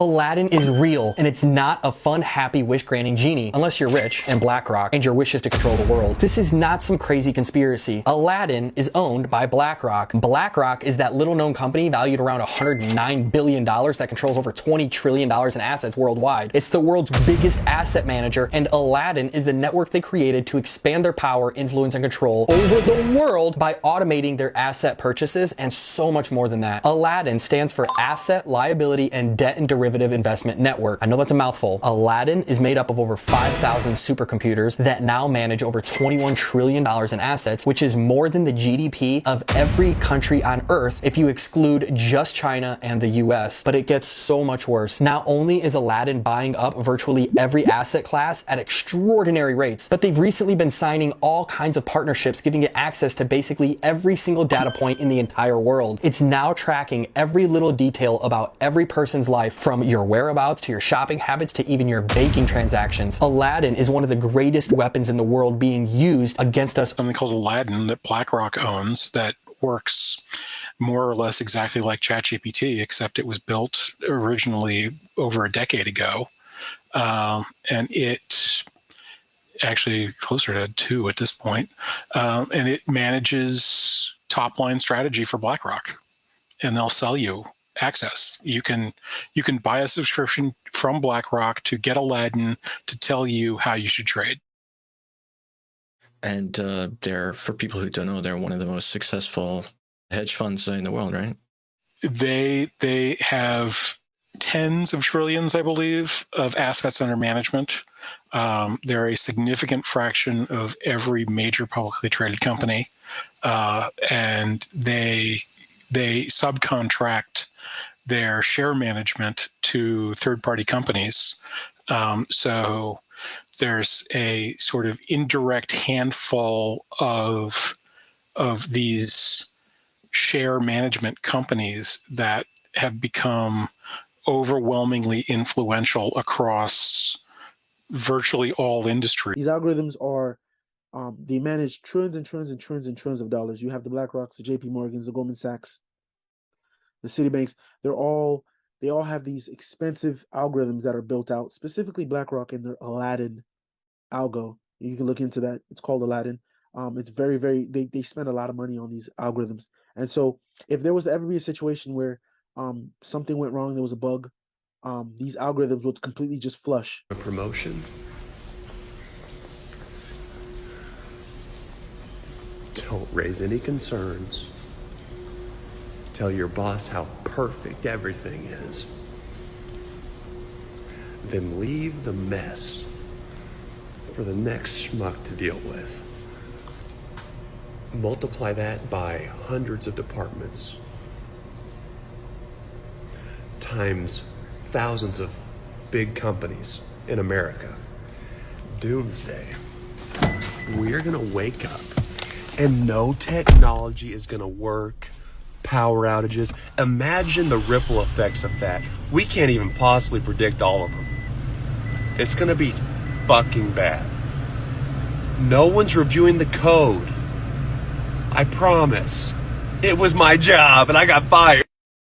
Aladdin is real, and it's not a fun, happy, wish-granting genie, unless you're rich and Blackrock, and your wish is to control the world. This is not some crazy conspiracy. Aladdin is owned by Blackrock. Blackrock is that little-known company valued around $109 billion that controls over $20 trillion in assets worldwide. It's the world's biggest asset manager, and Aladdin is the network they created to expand their power, influence, and control over the world by automating their asset purchases and so much more than that. Aladdin stands for Asset, Liability, and Debt and Derivative Investment Network. I know that's a mouthful. Aladdin is made up of over 5,000 supercomputers that now manage over $21 trillion in assets, which is more than the GDP of every country on Earth if you exclude just China and the US. But it gets so much worse. Not only is Aladdin buying up virtually every asset class at extraordinary rates, but they've recently been signing all kinds of partnerships, giving it access to basically every single data point in the entire world. It's now tracking every little detail about every person's life, from your whereabouts to your shopping habits to even your banking transactions. Aladdin is one of the greatest weapons in the world being used against us. Something called Aladdin that BlackRock owns that works more or less exactly like ChatGPT, except it was built originally over a decade ago. And it actually closer to 2 at this point. And it manages top-line strategy for BlackRock, and they'll sell you access. You can buy a subscription from BlackRock to get Aladdin to tell you how you should trade. And they're, for people who don't know, they're one of the most successful hedge funds in the world, right? They have tens of trillions, I believe, of assets under management. They're a significant fraction of every major publicly traded company, and they subcontract their share management to third-party companies. So there's a sort of indirect handful of these share management companies that have become overwhelmingly influential across virtually all industries. These algorithms are, they manage trillions and trillions and trillions and trillions of dollars. You have the BlackRocks, the JP Morgans, the Goldman Sachs, the Citibanks. They all have these expensive algorithms that are built out, specifically BlackRock and their Aladdin Algo. You can look into that. It's called Aladdin. It's very, they spend a lot of money on these algorithms. And so if there was to ever be a situation where something went wrong, there was a bug, these algorithms would completely just flush. A promotion? Don't raise any concerns. Tell your boss how perfect everything is. Then leave the mess for the next schmuck to deal with. Multiply that by hundreds of departments, times thousands of big companies in America. Doomsday. We're gonna wake up and no technology is gonna work. Power outages. Imagine the ripple effects of that. We can't even possibly predict all of them. It's gonna be fucking bad. No one's reviewing the code. I promise. It was my job and I got fired.